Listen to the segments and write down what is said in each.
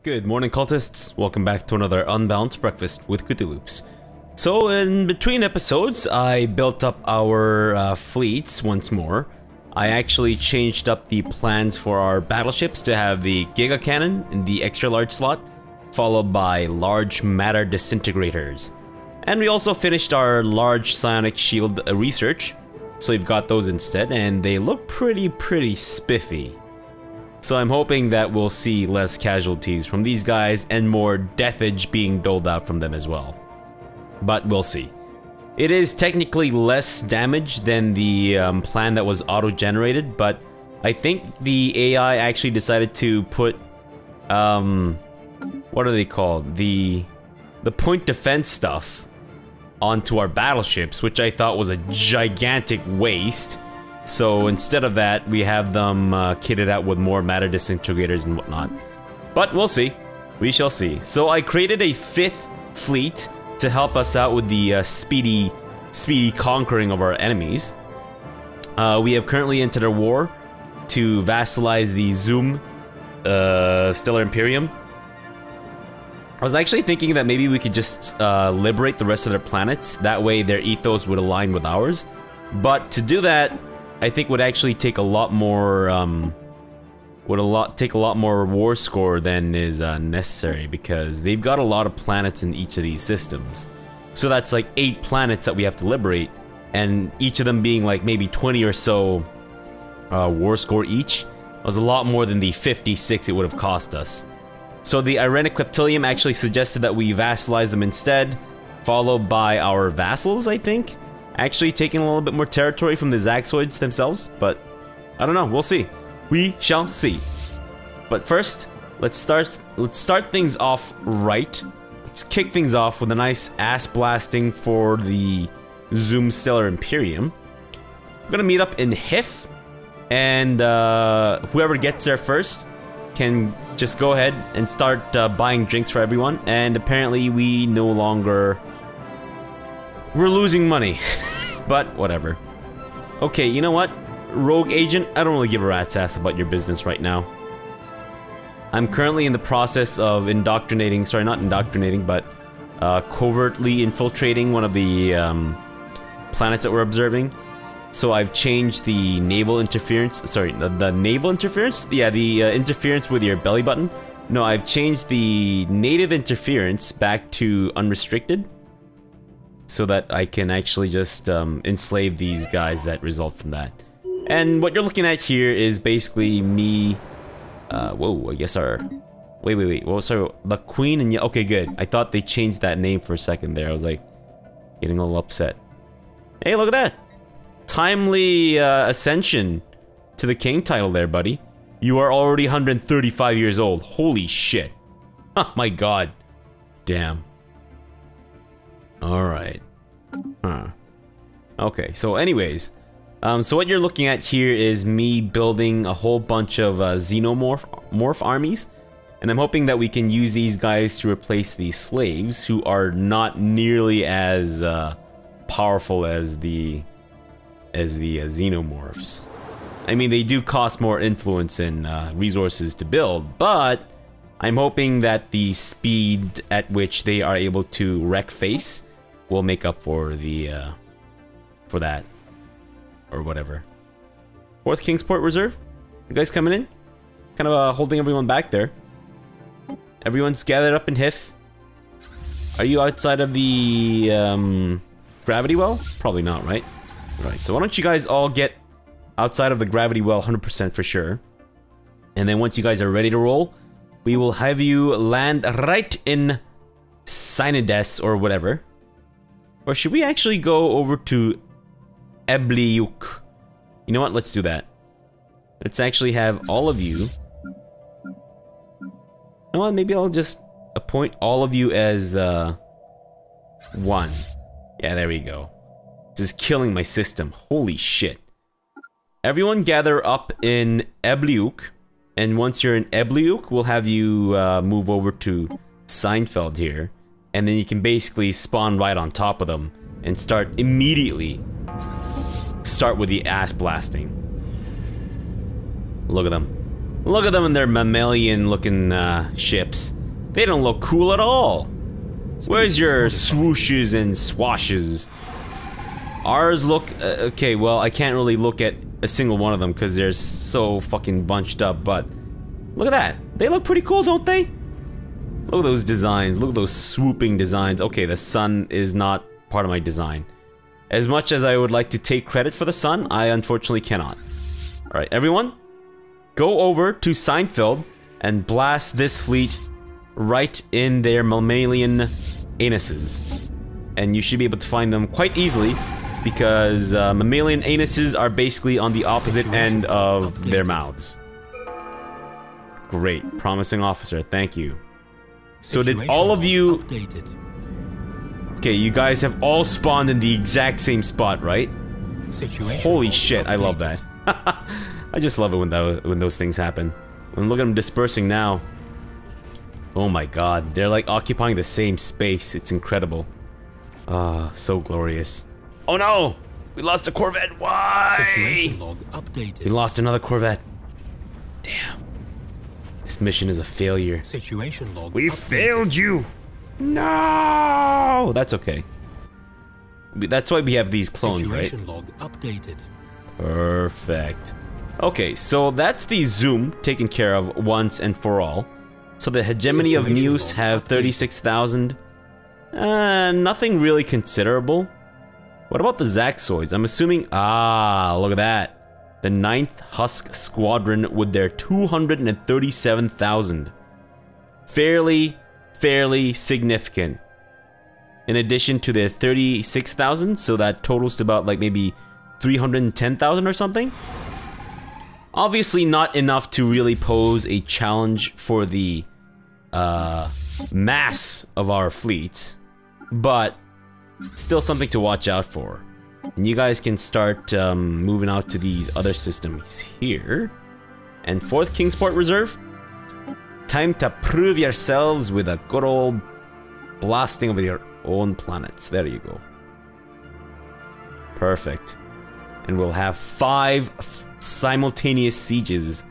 Good morning, cultists. Welcome back to another Unbalanced Breakfast with CthuLoops. So, in between episodes, I built up our fleets once more. I actually changed up the plans for our battleships to have the Giga Cannon in the extra large slot, followed by large matter disintegrators. And we also finished our large psionic shield research, so we've got those instead, and they look pretty spiffy. So I'm hoping that we'll see less casualties from these guys and more deathage being doled out from them as well. But we'll see. It is technically less damage than the plan that was auto-generated, but I think the AI actually decided to put, what are they called? The point defense stuff onto our battleships, which I thought was a gigantic waste. So instead of that, we have them kitted out with more matter disintegrators and whatnot. But we'll see. We shall see. So I created a 5th fleet to help us out with the speedy conquering of our enemies. We have currently entered a war to vassalize the Stellar Imperium. I was actually thinking that maybe we could just liberate the rest of their planets. That way their ethos would align with ours. But to do that, I think would actually take a lot more, take a lot more war score than is necessary, because they've got a lot of planets in each of these systems. So that's like 8 planets that we have to liberate, and each of them being like maybe 20 or so war score each was a lot more than the 56 it would have cost us. So the Irenic Reptilium actually suggested that we vassalize them instead, followed by our vassals, I think. Actually taking a little bit more territory from the Zoids themselves, but I don't know, we'll see. We shall see. But first, let's start things off right. Let's kick things off with a nice ass blasting for the Stellar Imperium. We're gonna meet up in Hif, and whoever gets there first can just go ahead and start buying drinks for everyone. And apparently we're losing money. But whatever. Okay, you know what? Rogue agent, I don't really give a rat's ass about your business right now. I'm currently in the process of indoctrinating, sorry, not indoctrinating, but covertly infiltrating one of the planets that we're observing. So I've changed the naval interference, sorry, the naval interference? Yeah, the interference with your belly button. No, I've changed the native interference back to unrestricted, so that I can actually just enslave these guys that result from that. And what you're looking at here is basically me, whoa, I guess our, wait, well, so the Queen and, okay, good. I thought they changed that name for a second there. I was like, getting a little upset. Hey, look at that. Timely ascension to the king title there, buddy. You are already 135 years old. Holy shit. Oh my god. Damn. Alright. Huh. Okay, so anyways. So what you're looking at here is me building a whole bunch of xenomorph armies. And I'm hoping that we can use these guys to replace the slaves, who are not nearly as powerful as the xenomorphs. I mean, they do cost more influence and resources to build, but I'm hoping that the speed at which they are able to wreck face will make up for the for that, or whatever. 4th Kingsport Reserve, you guys coming in? Kind of holding everyone back there. Everyone's gathered up in Hif. Are you outside of the gravity well? Probably not, right? Right. So why don't you guys all get outside of the gravity well, 100% for sure. And then once you guys are ready to roll, we will have you land right in Synides or whatever. Or should we actually go over to Ebliuk? You know what? Let's do that. Let's actually have all of you. You know what? Maybe I'll just appoint all of you as 1. Yeah, there we go. Just killing my system. Holy shit. Everyone gather up in Ebliuk. And once you're in Ebliuk, we'll have you move over to Seinfeld here. And then you can basically spawn right on top of them and start immediately. Start with the ass blasting. Look at them. Look at them in their mammalian-looking ships. They don't look cool at all. Where's your swooshes and swashes? Ours look... okay, well, I can't really look at a single one of them because they're so fucking bunched up, but... Look at that. They look pretty cool, don't they? Look at those designs. Look at those swooping designs. Okay, the sun is not part of my design. As much as I would like to take credit for the sun, I unfortunately cannot. Alright, everyone. Go over to Seinfeld and blast this fleet right in their mammalian anuses. And you should be able to find them quite easily because mammalian anuses are basically on the opposite end of their mouths. Great. Promising officer. Thank you. So did all of you... Okay, you guys have all spawned in the exact same spot, right? Holy shit, I love that. I just love it when those things happen. And look at them dispersing now. Oh my god, they're like occupying the same space. It's incredible. Ah, so glorious. Oh no! We lost a Corvette! Why? We lost another Corvette. Damn. This mission is a failure. We failed you! No! That's okay. That's why we have these clones, right? Perfect. Okay, so that's the zoom taken care of once and for all. So the hegemony of Muse have 36,000. Nothing really considerable. What about the Zoids? I'm assuming... Ah, look at that. The 9th Husk Squadron with their 237,000. Fairly significant. In addition to their 36,000, so that totals to about like maybe 310,000 or something. Obviously not enough to really pose a challenge for the mass of our fleets, but still something to watch out for. And you guys can start moving out to these other systems here. And 4th Kingsport Reserve, time to prove yourselves with a good old blasting of your own planets. There you go. Perfect. And we'll have 5 simultaneous sieges.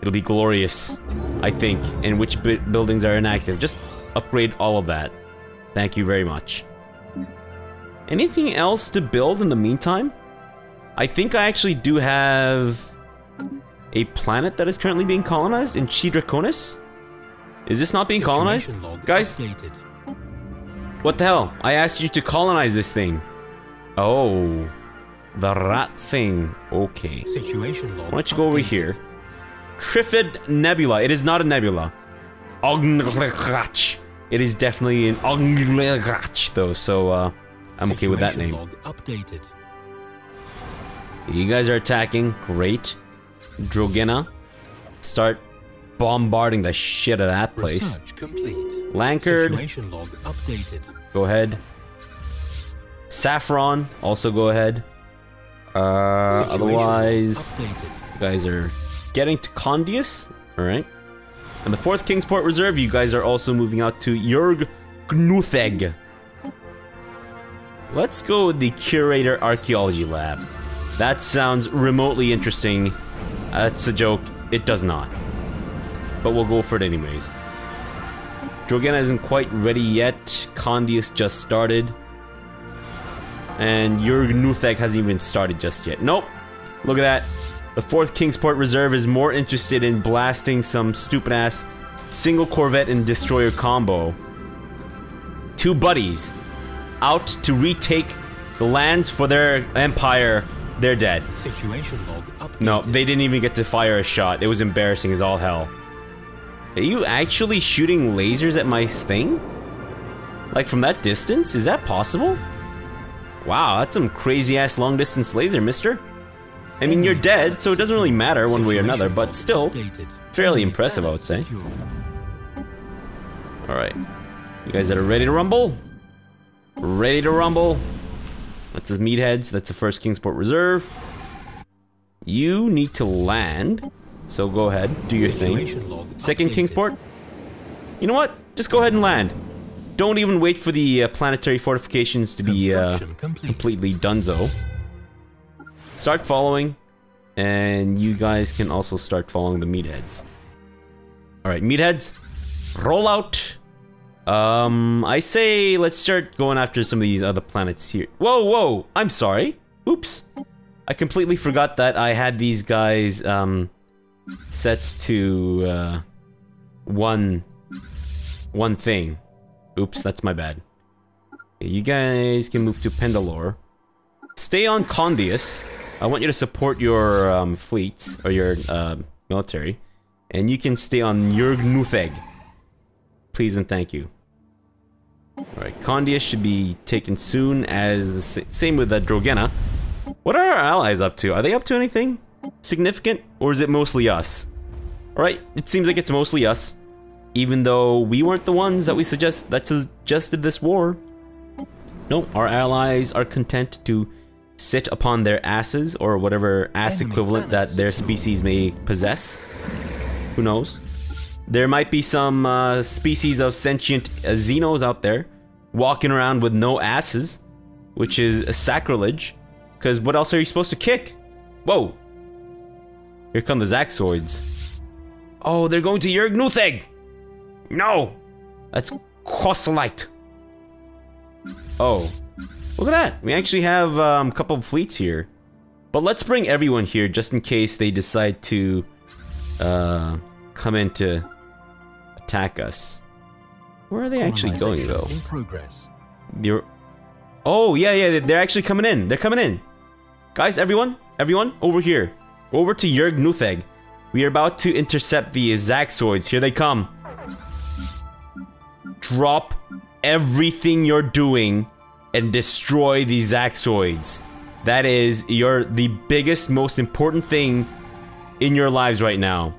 It'll be glorious, I think. And which buildings are inactive. Just upgrade all of that. Thank you very much. Anything else to build in the meantime? I think I actually do have a planet that is currently being colonized in Chidraconis. Is this not being colonized? Guys? What the hell? I asked you to colonize this thing. Oh. The rat thing. Okay. Why don't you go over here? Trifid Nebula. It is not a nebula. It is definitely an though, so I'm okay with that name. You guys are attacking. Great. Drogena. Start bombarding the shit out of that place. Lankard. Go ahead. Saffron. Also go ahead. Otherwise, you guys are getting to Condius. Alright. And the 4th Kingsport Reserve, you guys are also moving out to Jörg-Gnutheg. Let's go with the Curator Archaeology Lab. That sounds remotely interesting. That's a joke. It does not. But we'll go for it anyways. Drogena isn't quite ready yet. Condius just started. And Jörg-Gnutheg hasn't even started just yet. Nope. Look at that. The 4th Kingsport Reserve is more interested in blasting some stupid-ass single Corvette and destroyer combo. 2 buddies out to retake the lands for their empire. They're dead. No, they didn't even get to fire a shot. It was embarrassing as all hell. Are you actually shooting lasers at my thing? Like from that distance? Is that possible? Wow, that's some crazy-ass long-distance laser, mister. I mean, you're dead, so it doesn't really matter one way or another, but still, fairly impressive, I would say. Alright. You guys that are ready to rumble? Ready to rumble? That's the meatheads, that's the 1st Kingsport Reserve. You need to land, so go ahead, do your thing. 2nd Kingsport? You know what? Just go ahead and land. Don't even wait for the planetary fortifications to be completely donezo. Start following, And you guys can also start following the meatheads. Alright, meatheads, roll out. I say let's start going after some of these other planets here. Whoa, whoa, I'm sorry. Oops. I completely forgot that I had these guys, set to, one thing. Oops, that's my bad. Okay, you guys can move to Pendalore. Stay on Condius. I want you to support your, fleets, or your, military. And you can stay on Yurgnutheg. Please and thank you. Alright, Condius should be taken soon, as the same with Drogena. What are our allies up to? Are they up to anything significant, or is it mostly us? Alright, it seems like it's mostly us. Even though we weren't the ones that suggested this war. No, our allies are content to sit upon their asses, or whatever ass equivalent that their species may possess. Who knows? There might be some species of sentient Xenos out there walking around with no asses, which is a sacrilege. Because what else are you supposed to kick? Whoa! Here come the Zoids. Oh, they're going to Yurgnutheg! No! That's Kosalite. Oh. Look at that! We actually have a couple of fleets here. But let's bring everyone here just in case they decide to come in to attack us. Where are they actually going though? In progress. Oh, yeah, they're actually coming in. They're coming in. Guys, everyone, over here. Over to Yurgnutheg. We are about to intercept the Zoids. Here they come. Drop everything you're doing and destroy the Zoids. That is the biggest, most important thing in your lives right now.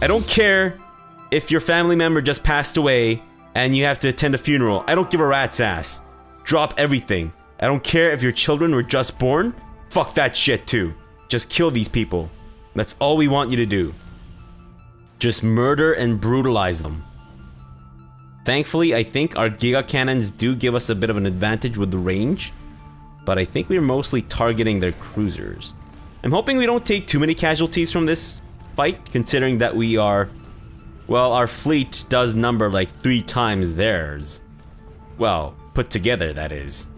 I don't care if your family member just passed away and you have to attend a funeral. I don't give a rat's ass. Drop everything. I don't care if your children were just born. Fuck that shit too. Just kill these people. That's all we want you to do. Just murder and brutalize them. Thankfully, I think our Giga Cannons do give us a bit of an advantage with the range. But I think we're mostly targeting their cruisers. I'm hoping we don't take too many casualties from this fight, considering that we are... Well, our fleet does number like 3 times theirs. Well, put together, that is.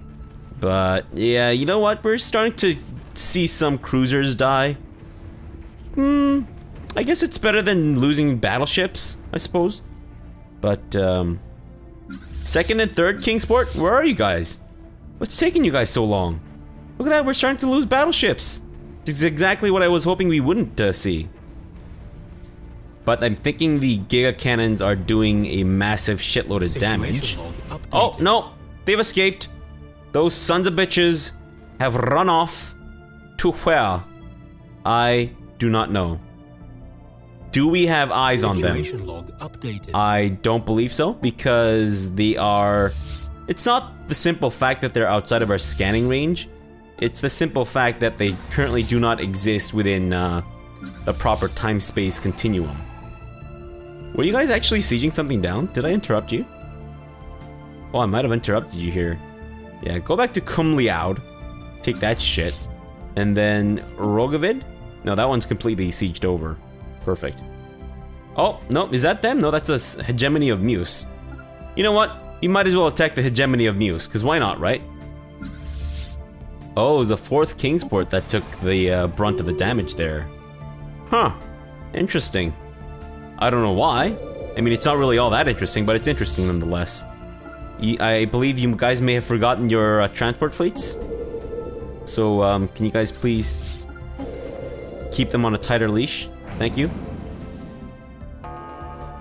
But, yeah, you know what? We're starting to see some cruisers die. I guess it's better than losing battleships, I suppose. But, second and third Kingsport, where are you guys? What's taking you guys so long? Look at that, we're starting to lose battleships. This is exactly what I was hoping we wouldn't see. But I'm thinking the Giga Cannons are doing a massive shitload of damage. Oh, no! They've escaped. Those sons of bitches have run off to where? I do not know. Do we have eyes on them? I don't believe so, because they are... It's not the simple fact that they're outside of our scanning range. It's the simple fact that they currently do not exist within the proper time-space continuum. Were you guys actually sieging something down? Did I interrupt you? Oh, I might have interrupted you here. Yeah, go back to MacLeod. Take that shit. And then Rogovid? No, that one's completely sieged over. Perfect. Oh, no, is that them? No, that's a hegemony of Muse. You know what? You might as well attack the hegemony of Muse, because why not, right? Oh, it was the 4th Kingsport that took the brunt of the damage there. Huh. Interesting. I don't know why. I mean, it's not really all that interesting, but it's interesting nonetheless. I believe you guys may have forgotten your transport fleets. So, can you guys please keep them on a tighter leash? Thank you.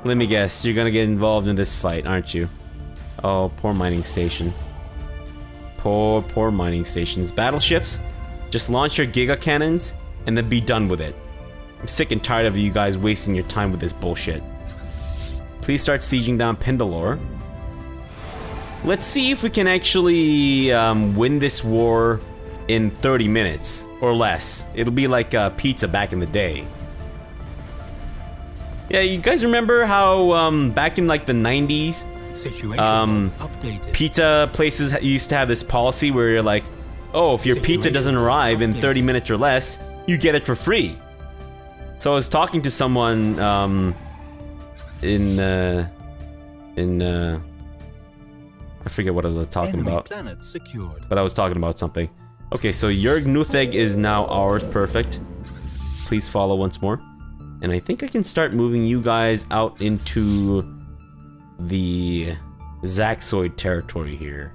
Let me guess, you're gonna get involved in this fight, aren't you? Oh, poor mining station. Poor mining stations. Battleships, just launch your Giga Cannons and then be done with it. I'm sick and tired of you guys wasting your time with this bullshit. Please start sieging down Pendalore. Let's see if we can actually win this war in 30 minutes or less. It'll be like pizza back in the day. Yeah, you guys remember how back in like the 90s, pizza places used to have this policy where you're like, oh, if your pizza doesn't arrive in 30 minutes or less, you get it for free. So I was talking to someone, I forget what I was talking about. Planet secured. But I was talking about something. Okay, so your Gnutheg is now ours. Perfect. Please follow once more. And I think I can start moving you guys out into the Zoid territory here.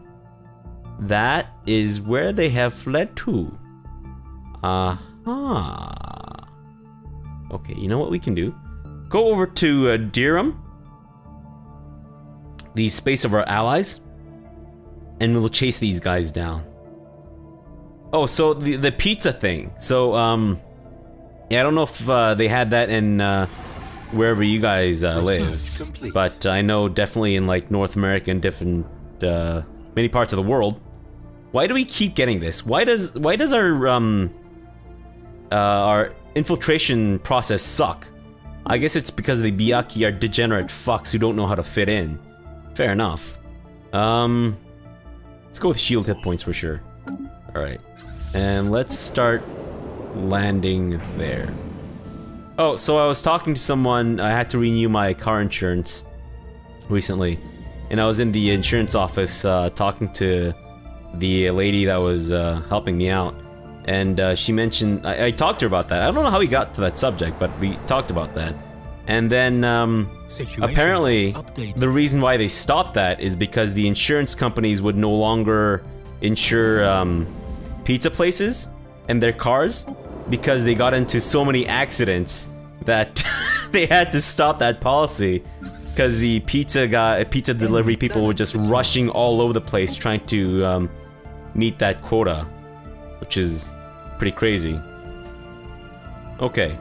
That is where they have fled to. Aha. Okay, you know what we can do? Go over to Dirham, the space of our allies, and we'll chase these guys down. Oh, so the pizza thing. So, yeah, I don't know if they had that in wherever you guys live, but I know definitely in like North America and different many parts of the world. Why do we keep getting this? Why does our infiltration process suck? I guess it's because the Byakhee are degenerate fucks who don't know how to fit in. Fair enough. Let's go with shield hit points for sure. Alright. And let's start landing there. Oh, so I was talking to someone. I had to renew my car insurance recently. And I was in the insurance office talking to the lady that was helping me out. And she mentioned, I talked to her about that. I don't know how we got to that subject, but we talked about that. And then, apparently, the reason why they stopped that is because the insurance companies would no longer insure pizza places and their cars because they got into so many accidents that they had to stop that policy because the pizza delivery people were just rushing all over the place trying to meet that quota, which is pretty crazy. Okay.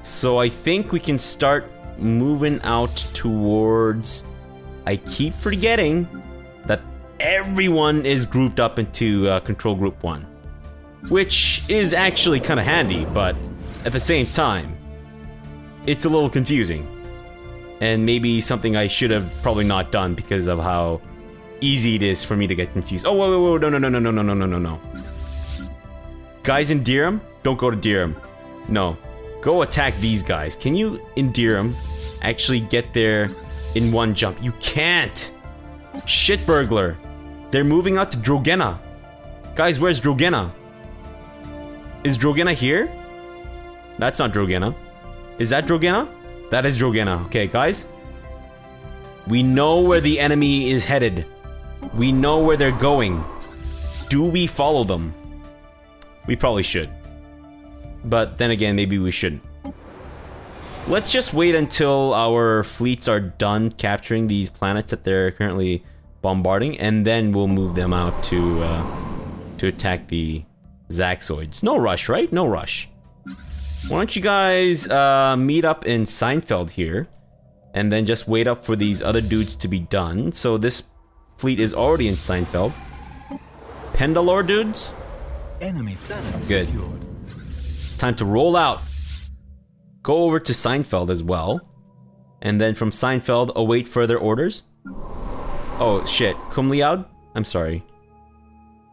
So I think we can start moving out towards... I keep forgetting that everyone is grouped up into Control Group 1. Which is actually kind of handy, but at the same time, it's a little confusing. And maybe something I should have probably not done because of how easy it is for me to get confused. Oh, whoa, no. Guys in Dirham, don't go to Dirham. No. Go attack these guys. Can you, in Dirham, actually get there in one jump? You can't! Shit burglar! They're moving out to Drogena. Guys, where's Drogena? Is Drogena here? That's not Drogena. Is that Drogena? That is Drogena. Okay, guys. We know where the enemy is headed. We know where they're going. Do we follow them? We probably should. But then again, maybe we shouldn't. Let's just wait until our fleets are done capturing these planets that they're currently bombarding, and then we'll move them out to attack the Zoids. No rush, right? No rush. Why don't you guys meet up in Seinfeld here, and then just wait up for these other dudes to be done. So this fleet is already in Seinfeld. Pendalore dudes? Enemy planet good. Secured. It's time to roll out. Go over to Seinfeld as well. And then from Seinfeld, await further orders. Oh, shit. MacLeod? I'm sorry.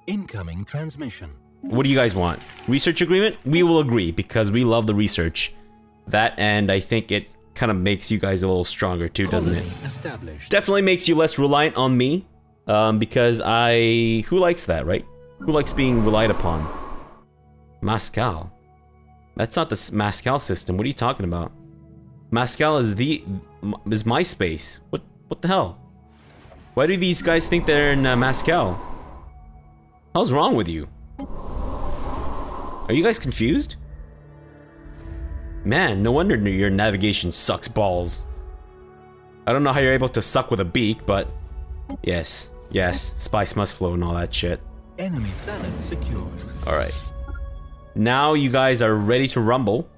Incoming transmission. What do you guys want? Research agreement? We will agree, because we love the research. That, and I think it kind of makes you guys a little stronger too, doesn't it? Established. Definitely makes you less reliant on me. Because I... Who likes that, right? Who likes being relied upon? Mascal. That's not the Mascal system. What are you talking about? Mascal is my space. What the hell? Why do these guys think they're in Mascal? How's wrong with you? Are you guys confused? Man, no wonder your navigation sucks balls. I don't know how you're able to suck with a beak, but yes, spice must flow and all that shit. Enemy planet secured. Alright. Now you guys are ready to rumble.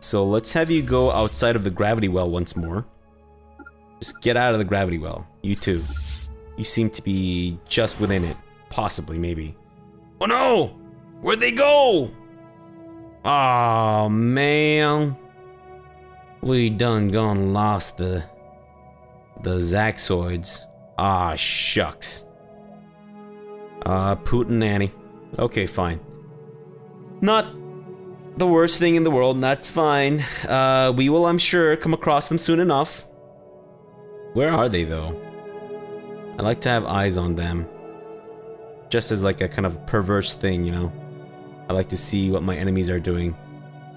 So let's have you go outside of the gravity well once more. Just get out of the gravity well. You too. You seem to be just within it. Possibly, maybe. Oh no! Where'd they go? Oh man. We done gone lost the Zoids. Ah, shucks. Putin Nanny. Okay, fine. Not the worst thing in the world, and that's fine. We will, I'm sure, come across them soon enough. Where are they, though? I like to have eyes on them. Just as like a kind of perverse thing, you know? I like to see what my enemies are doing.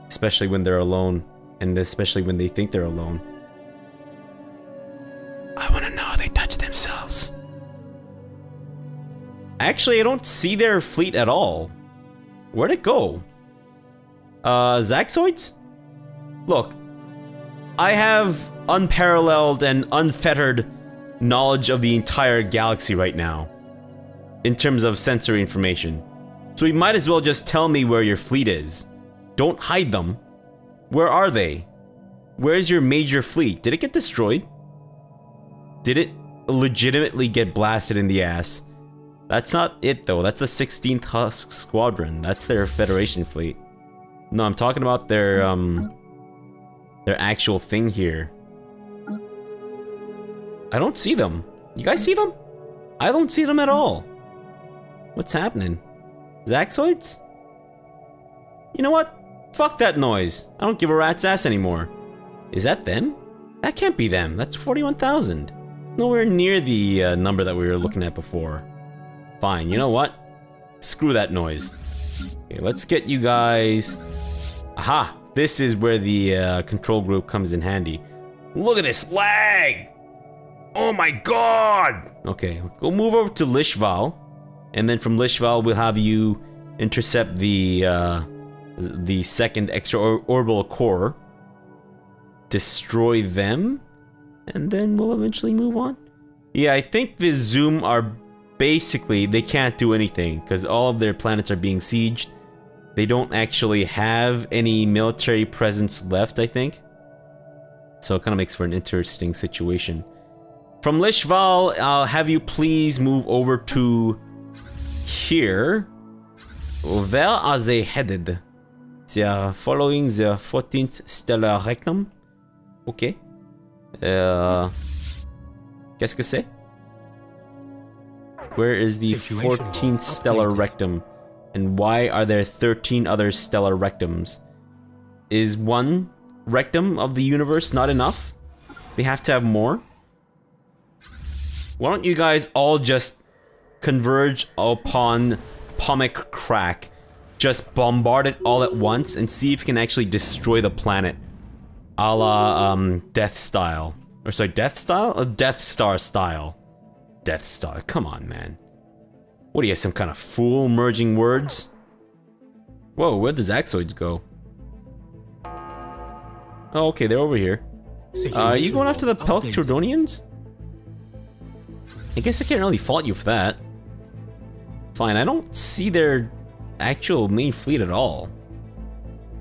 Especially when they're alone. And especially when they think they're alone. I want to know how they touch themselves. Actually, I don't see their fleet at all. Where'd it go? Zoids? Look, I have unparalleled and unfettered knowledge of the entire galaxy right now. In terms of sensory information. So you might as well just tell me where your fleet is. Don't hide them. Where are they? Where's your major fleet? Did it get destroyed? Did it legitimately get blasted in the ass? That's not it though, that's the 16th Husk Squadron. That's their Federation fleet. No, I'm talking about their actual thing here. I don't see them. You guys see them? I don't see them at all. What's happening? Zoids? You know what? Fuck that noise. I don't give a rat's ass anymore. Is that them? That can't be them. That's 41,000. Nowhere near the number that we were looking at before. Fine, you know what? Screw that noise. Okay, let's get you guys... Aha! This is where the control group comes in handy. Look at this lag! Oh my god! Okay, go move over to Lishval. And then from Lishval, we'll have you intercept the second extraorbital core. Destroy them. And then we'll eventually move on. Yeah, I think the Zoom are basically, they can't do anything. Because all of their planets are being sieged. They don't actually have any military presence left, I think. So it kind of makes for an interesting situation. From Lishval, I'll have you please move over to here. Where are they headed? They are following the 14th stellar rectum. Okay. Qu'est-ce que c'est? Where is the 14th stellar rectum? And why are there 13 other stellar rectums? Is one rectum of the universe not enough? They have to have more? Why don't you guys all just converge upon Pomic Crack? Just bombard it all at once and see if you can actually destroy the planet. A la, Death style. Or sorry, Death style? Death Star style. Death Star, come on, man. What are you, some kind of fool merging words? Whoa, where'd the Zoids go? Oh, okay, they're over here. Are you going after the Peltrodonians? I guess I can't really fault you for that. Fine, I don't see their actual main fleet at all.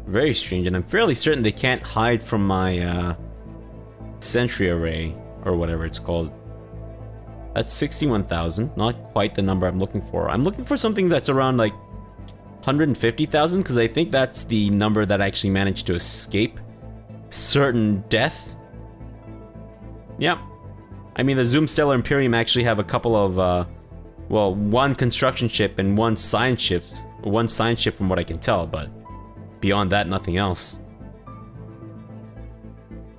Very strange, and I'm fairly certain they can't hide from my sentry array, or whatever it's called. That's 61,000, not quite the number I'm looking for. I'm looking for something that's around like 150,000, because I think that's the number that actually managed to escape certain death. Yep. I mean, the Zoom Stellar Imperium actually have a couple of, well, one construction ship and one science ship. One science ship from what I can tell, but beyond that, nothing else.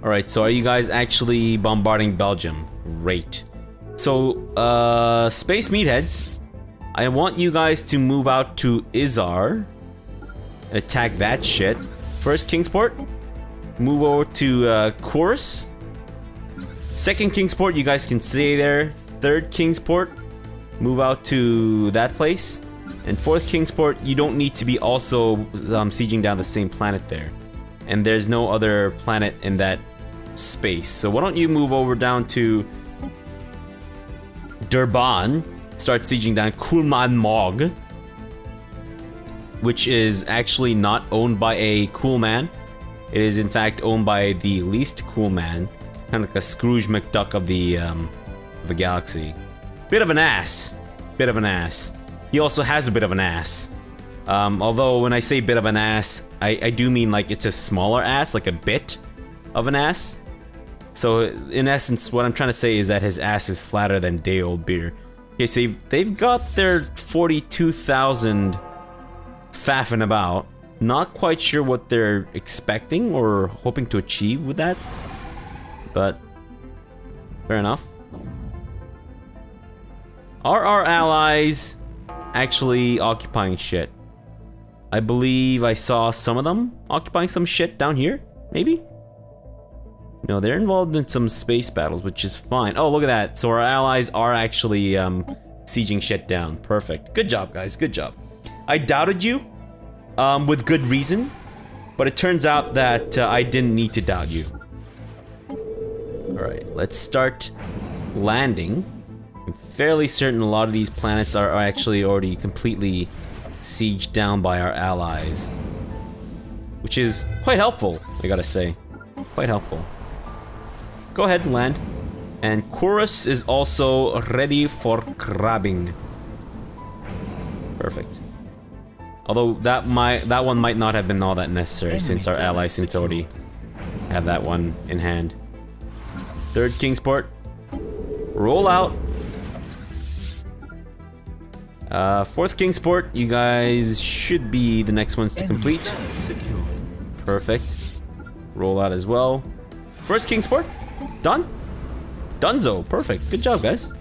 Alright, so are you guys actually bombarding Belgium? Great. So, Space Meatheads, I want you guys to move out to Izar. Attack that shit. First Kingsport, move over to Course. Second Kingsport, you guys can stay there. Third Kingsport, move out to that place. And fourth Kingsport, you don't need to be also sieging down the same planet there. And there's no other planet in that space. So why don't you move over down to Durban, start sieging down Kulman Mog, which is actually not owned by a cool man. It is in fact owned by the least cool man, kind of like a Scrooge McDuck of the galaxy. Bit of an ass. Bit of an ass. He also has a bit of an ass. Although when I say bit of an ass, I do mean like it's a smaller ass, like a bit of an ass. So in essence, what I'm trying to say is that his ass is flatter than day old beer. Okay, so they've got their 42,000 faffing about. Not quite sure what they're expecting or hoping to achieve with that. But fair enough. Are our allies actually occupying shit? I believe I saw some of them occupying some shit down here, maybe? No, they're involved in some space battles, which is fine. Oh, look at that. So our allies are actually sieging shit down. Perfect. Good job, guys. Good job. I doubted you, with good reason, but it turns out that I didn't need to doubt you. Alright, let's start landing. I'm fairly certain a lot of these planets are actually already completely sieged down by our allies. Which is quite helpful, I gotta say. Quite helpful. Go ahead and land. And Chorus is also ready for grabbing. Perfect. Although that one might not have been all that necessary since our allies seem to already have that one in hand. Third Kingsport. Roll out. Fourth Kingsport, you guys should be the next ones to complete. Perfect. Roll out as well. First Kingsport. Done? Dunzo. Perfect. Good job, guys.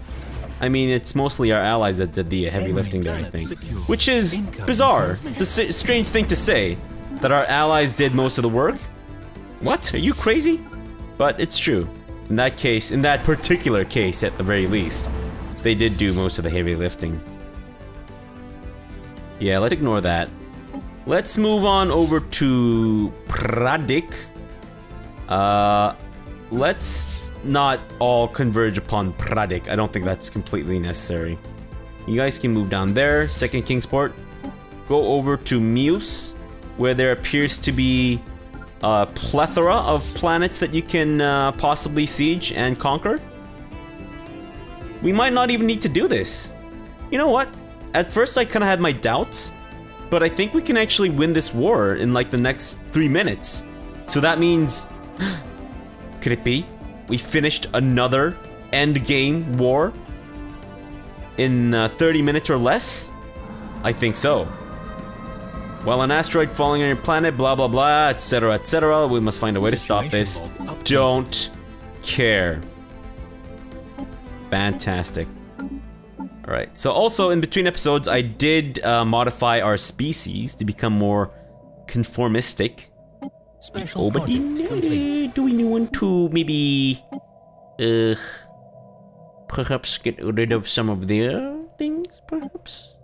I mean, it's mostly our allies that did the heavy lifting there, I think. Which is bizarre. It's a strange thing to say, that our allies did most of the work. What? Are you crazy? But it's true. In that case, in that particular case at the very least, they did do most of the heavy lifting. Yeah, let's ignore that. Let's move on over to Pradik. Let's not all converge upon Pradik. I don't think that's completely necessary. You guys can move down there. Second Kingsport. Go over to Muse, where there appears to be a plethora of planets that you can possibly siege and conquer. We might not even need to do this. You know what? At first I kind of had my doubts, but I think we can actually win this war in like the next 3 minutes. So that means... could it be? We finished another endgame war in 30 minutes or less? I think so. Well, an asteroid falling on your planet, blah blah blah, etc, etc. We must find a way to stop this. Don't care. Fantastic. Alright, so also in between episodes, I did modify our species to become more conformistic. Special Oh, but do we want to maybe perhaps get rid of some of their things, perhaps?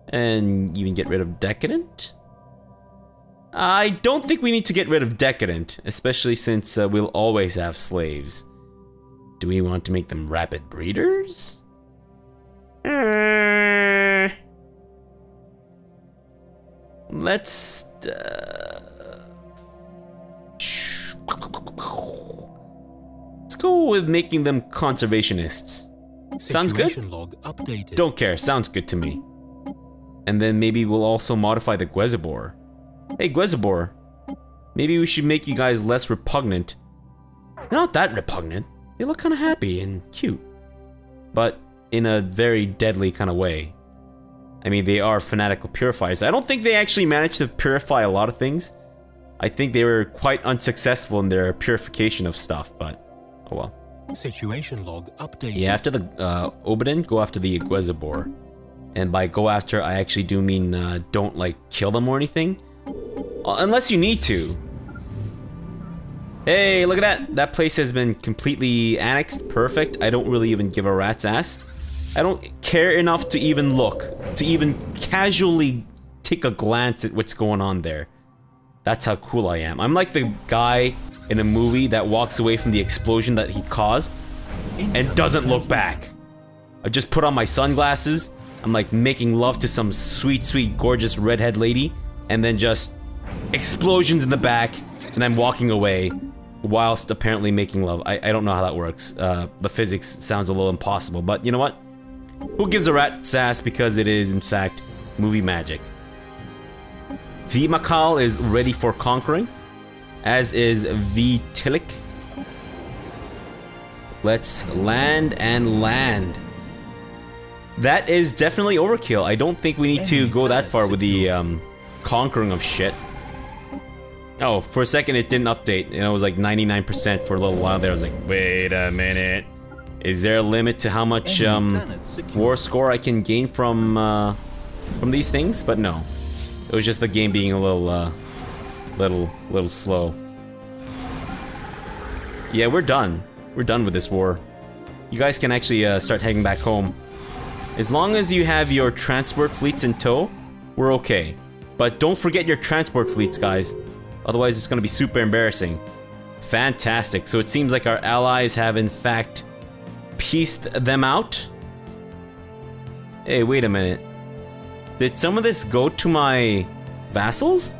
And even get rid of Decadent? I don't think we need to get rid of Decadent, especially since we'll always have slaves. Do we want to make them rapid breeders? Let's go with making them conservationists. Sounds good? Log updated. Don't care, sounds good to me. And then maybe we'll also modify the Guezibor. Hey Guezibor, maybe we should make you guys less repugnant. They're not that repugnant. They look kind of happy and cute. But in a very deadly kind of way. I mean, they are fanatical purifiers. I don't think they actually managed to purify a lot of things. I think they were quite unsuccessful in their purification of stuff, but oh well. Situation log updated. Yeah, after the Obidin, go after the Guezibor. And by go after, I actually do mean don't like kill them or anything. Unless you need to. Hey, look at that. That place has been completely annexed. Perfect. I don't really even give a rat's ass. I don't care enough to even look. To even casually take a glance at what's going on there. That's how cool I am. I'm like the guy in a movie that walks away from the explosion that he caused and doesn't look back. I just put on my sunglasses. I'm like making love to some sweet, sweet, gorgeous redhead lady, and then just explosions in the back, and I'm walking away whilst apparently making love. I don't know how that works. The physics sounds a little impossible, but you know what? Who gives a rat's ass, because it is, in fact, movie magic. Vimakal is ready for conquering, as is Vitilik. Let's land and land. That is definitely overkill. I don't think we need to go that far with the conquering of shit. Oh, for a second it didn't update, and it was like 99% for a little while there. I was like, wait a minute. Is there a limit to how much war score I can gain from these things? But no. It was just the game being a little slow. Yeah, we're done. We're done with this war. You guys can actually start heading back home. As long as you have your transport fleets in tow, we're okay. But don't forget your transport fleets, guys. Otherwise, it's gonna be super embarrassing. Fantastic. So it seems like our allies have, in fact, pieced them out. Hey, wait a minute. Did some of this go to my vassals?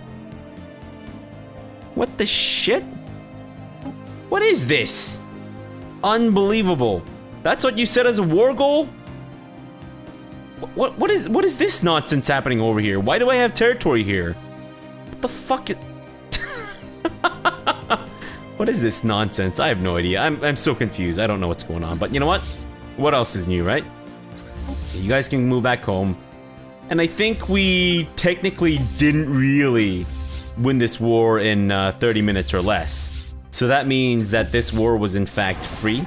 What the shit? What is this? Unbelievable. That's what you said as a war goal? What is this nonsense happening over here? Why do I have territory here? What the fuck is... What is this nonsense? I have no idea. I'm so confused. I don't know what's going on. But you know what? What else is new, right? You guys can move back home. And I think we technically didn't really win this war in 30 minutes or less. So that means that this war was in fact free.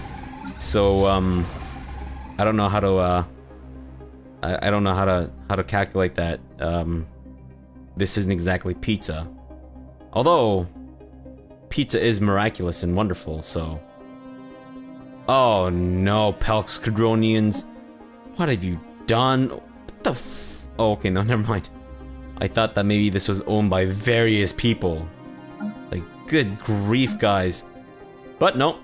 So I don't know how to I don't know how to calculate that. This isn't exactly pizza. Although pizza is miraculous and wonderful, so... Oh no, Pelskadronians. What have you done? What the f... Oh, okay, no, never mind. I thought that maybe this was owned by various people. Like, good grief, guys. But no.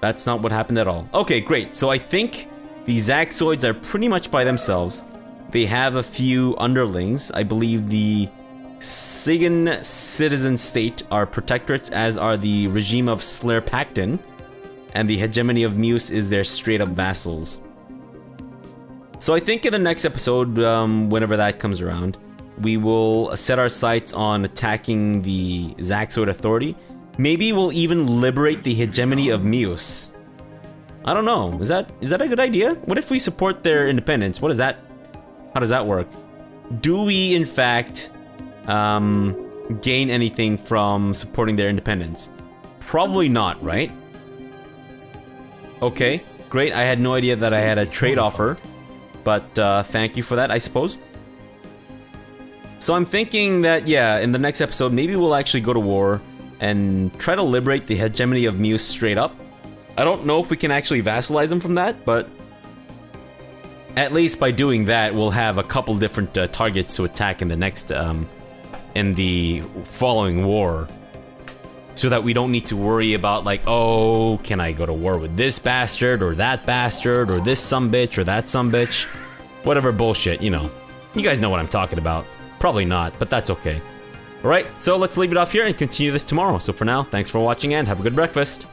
That's not what happened at all. Okay, great. So I think the Zoids are pretty much by themselves. They have a few underlings. I believe the Sigan citizen state are protectorates, as are the regime of Slerpactin, and the hegemony of Muse is their straight-up vassals. So I think in the next episode, whenever that comes around, we will set our sights on attacking the Zoid authority. Maybe we'll even liberate the hegemony of Muse. I don't know. Is that a good idea? What if we support their independence? What is that? How does that work? Do we, in fact, gain anything from supporting their independence? Probably not, right? Okay, great. I had no idea that I had a trade offer, but thank you for that, I suppose. So I'm thinking that, yeah, in the next episode, maybe we'll actually go to war and try to liberate the hegemony of Muse straight up. I don't know if we can actually vassalize them from that, but at least by doing that, we'll have a couple different targets to attack in the next, in the following war. So that we don't need to worry about, like, oh, can I go to war with this bastard, or that bastard, or this sumbitch, or that sumbitch? Whatever bullshit, you know. You guys know what I'm talking about. Probably not, but that's okay. Alright, so let's leave it off here and continue this tomorrow. So for now, thanks for watching and have a good breakfast.